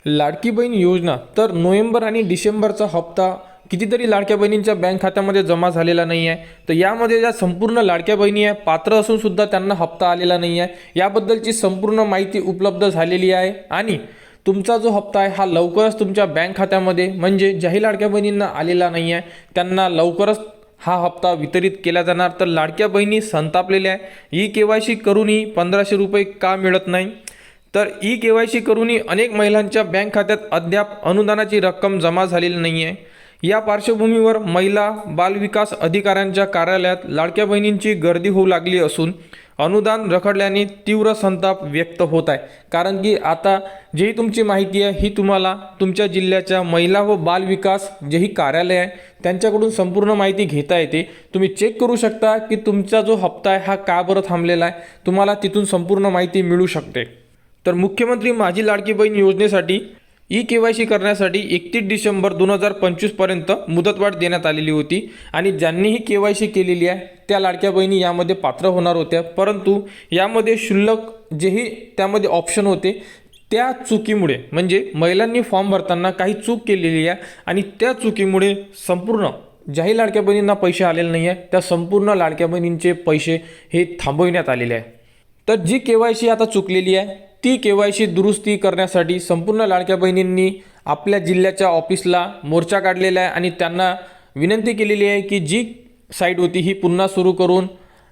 लाडकी बहीण योजना तर नोव्हेंबर आणि डिसेंबरचा हप्ता कितीतरी लाडक्या बहिणींच्या बँक खात्यामध्ये जमा झालेला नाही आहे। तर यामध्ये ज्या संपूर्ण लाडक्या बहिणी आहे पात्र असून सुद्धा त्यांना हप्ता आलेला नाही आहे याबद्दलची संपूर्ण माहिती उपलब्ध झालेली आहे। आणि तुमचा जो हप्ता आहे हा लवकरच तुमच्या बँक खात्यामध्ये म्हणजे ज्याही लाडक्या बहिणींना आलेला नाही आहे त्यांना लवकरच हा हप्ता वितरित केला जाणार। तर लाडक्या बहिणी संतापलेल्या आहे। ई-KYC करूनही 1500 रुपये का मिळत नाही? तर ई-KYC करूनही अनेक महिलांच्या बँक खात्यात अद्याप अनुदानाची रक्कम जमा झालेली नाही आहे। या पार्श्वभूमीवर महिला बालविकास अधिकाऱ्यांच्या कार्यालयात लाडक्या बहिणींची गर्दी होऊ लागली असून अनुदान रखडल्याने तीव्र संताप व्यक्त होत आहे। कारण की आता जी तुमची माहिती आहे ही तुम्हाला तुमच्या जिल्ह्याच्या महिला व बालविकास जेही कार्यालय आहे त्यांच्याकडून संपूर्ण माहिती घेता येते। तुम्ही चेक करू शकता की तुमचा जो हप्ता आहे हा का बरं थांबलेला आहे, तुम्हाला तिथून संपूर्ण माहिती मिळू शकते। तर मुख्यमंत्री माझी लाडकी बहीण योजनेसाठी ई-KYC करण्यासाठी 31 डिसेंबर 2025 पर्यंत मुदतवाढ देण्यात आलेली होती आणि ज्यांनीही KYC केलेली आहे त्या लाडक्या बहिणी यामध्ये पात्र होणार होत्या। परंतु यामध्ये क्षुल्लक जेही त्यामध्ये ऑप्शन होते त्या चुकीमुळे म्हणजे महिलांनी फॉर्म भरताना काही चूक केलेली आहे आणि त्या चुकीमुळे संपूर्ण ज्याही लाडक्या बहिणींना पैसे आलेले नाही आहे त्या संपूर्ण लाडक्या बहिणींचे पैसे हे थांबविण्यात आलेले आहे। तर जी KYC आता चुकलेली आहे ती KYC दुरुस्ती करण्यासाठी संपूर्ण लाडक्या बहिणींनी आपल्या जिल्ह्याच्या ऑफिसला मोर्चा काढलेला आहे आणि त्यांना विनंती केलेली आहे की जी साईट होती ही पुन्हा सुरू करून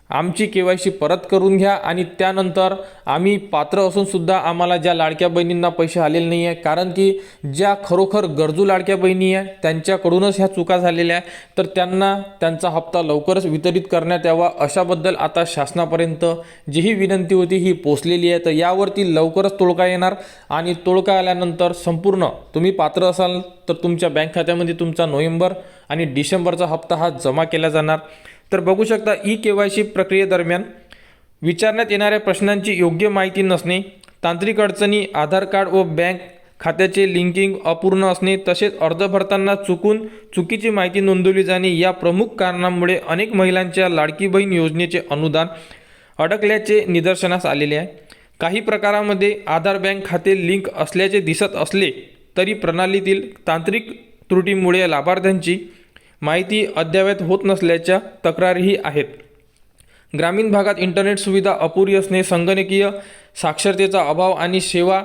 आमची KYC परत करून घ्या आणि त्यानंतर आम्ही पात्र असून सुद्धा आम्हाला ज्या लाडक्या बहिणींना पैसे आलेले नाही आहे कारण की ज्या खरोखर गरजू लाडक्या बहिणी आहे त्यांच्याकडूनच ह्या चुका झालेल्या आहे तर त्यांना त्यांचा हप्ता लवकरच वितरित करण्यात यावा अशाबद्दल आता शासनापर्यंत जी ही विनंती होती ही पोचलेली आहे। तर यावरती लवकरच तोडगा येणार आणि तोडगा आल्यानंतर संपूर्ण तुम्ही पात्र असाल तर तुमच्या बँक खात्यामध्ये तुमचा नोव्हेंबर आणि डिसेंबरचा हप्ता हा जमा केला जाणार। तर बघू शकता ई-KYC प्रक्रियेदरम्यान विचारण्यात येणाऱ्या प्रश्नांची योग्य माहिती नसणे, तांत्रिक अडचणी, आधार कार्ड व बँक खात्याचे लिंकिंग अपूर्ण असणे तसेच अर्ज भरताना चुकीची माहिती नोंदवली जाणे या प्रमुख कारणांमुळे अनेक महिलांच्या लाडकी बहीण योजनेचे अनुदान अडकल्याचे निदर्शनास आलेले आहे। काही प्रकारांमध्ये आधार बँक खाते लिंक असल्याचे दिसत असले तरी प्रणालीतील तांत्रिक त्रुटीमुळे लाभार्थ्यांची माहिती अद्ययावत होत नसल्याच्या तक्रारीही आहेत। ग्रामीण भागात इंटरनेट सुविधा अपुरी असणे, संगणकीय साक्षरतेचा अभाव आणि सेवा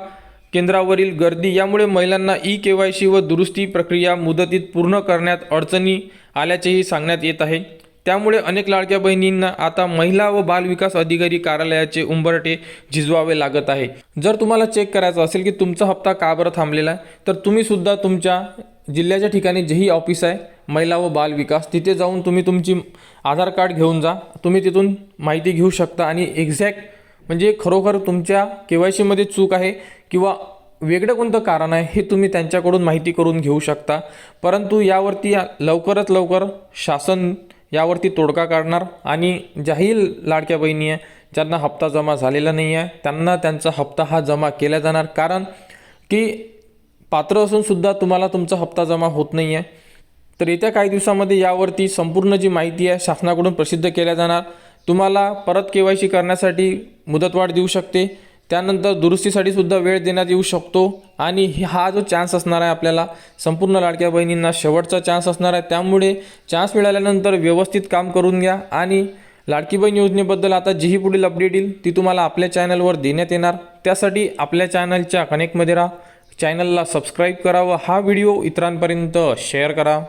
केंद्रावरील गर्दी यामुळे महिलांना ई-KYC व दुरुस्ती प्रक्रिया मुदतीत पूर्ण करण्यात अडचणी आल्याचेही सांगण्यात येत आहे। त्यामुळे अनेक लाडक्या बहिणींना आता महिला व बालविकास अधिकारी कार्यालयाचे उंबरठे झिजवावे लागत आहे। जर तुम्हाला चेक करायचं असेल की तुमचा हप्ता का बरं थांबलेला आहे तर तुम्ही सुद्धा तुमच्या जिल्ह्याच्या ठिकाणी जेही ऑफिस आहे महिला व बाल विकास तिथे जाऊन तुम्ही तुमची आधार कार्ड घेऊन जा, तुम्ही तिथून माहिती घेऊ शकता आणि एक्झॅक्ट म्हणजे खरोखर तुमच्या KYC मध्ये चूक आहे किंवा वेगळं कोणतं कारण आहे हे तुम्ही त्यांच्याकडून माहिती करून घेऊ शकता। परंतु यावरती लवकरात लवकर शासन यावरती तोडगा काढणार आणि ज्याही लाडक्या बहिणी आहे ज्यांना हप्ता जमा झालेला नाही आहे त्यांना त्यांचा हप्ता हा जमा केला जाणार। कारण की पात्र असून सुद्धा तुम्हाला तुमचा हप्ता जमा होत नाही आहे। तर येत्या काही दिवसामध्ये यावरती संपूर्ण जी माहिती आहे शासनाकडून प्रसिद्ध केल्या जाणार। तुम्हाला परत KYC करण्यासाठी मुदतवाढ देऊ शकते, त्यानंतर दुरुस्तीसाठी सुद्धा वेळ देण्यात येऊ शकतो आणि हा जो चान्स असणार आहे आपल्याला संपूर्ण लाडक्या बहिणींना शेवटचा चान्स असणार आहे। त्यामुळे चान्स मिळाल्यानंतर व्यवस्थित काम करून घ्या आणि लाडकी बहीण योजनेबद्दल आता जीही पुढील अपडेट येईल ती तुम्हाला आपल्या चॅनलवर देण्यात येणार। त्यासाठी आपल्या चॅनलच्या कनेक्टमध्ये राहा, चॅनलला सबस्क्राईब करा व हा व्हिडिओ इतरांपर्यंत शेअर करा।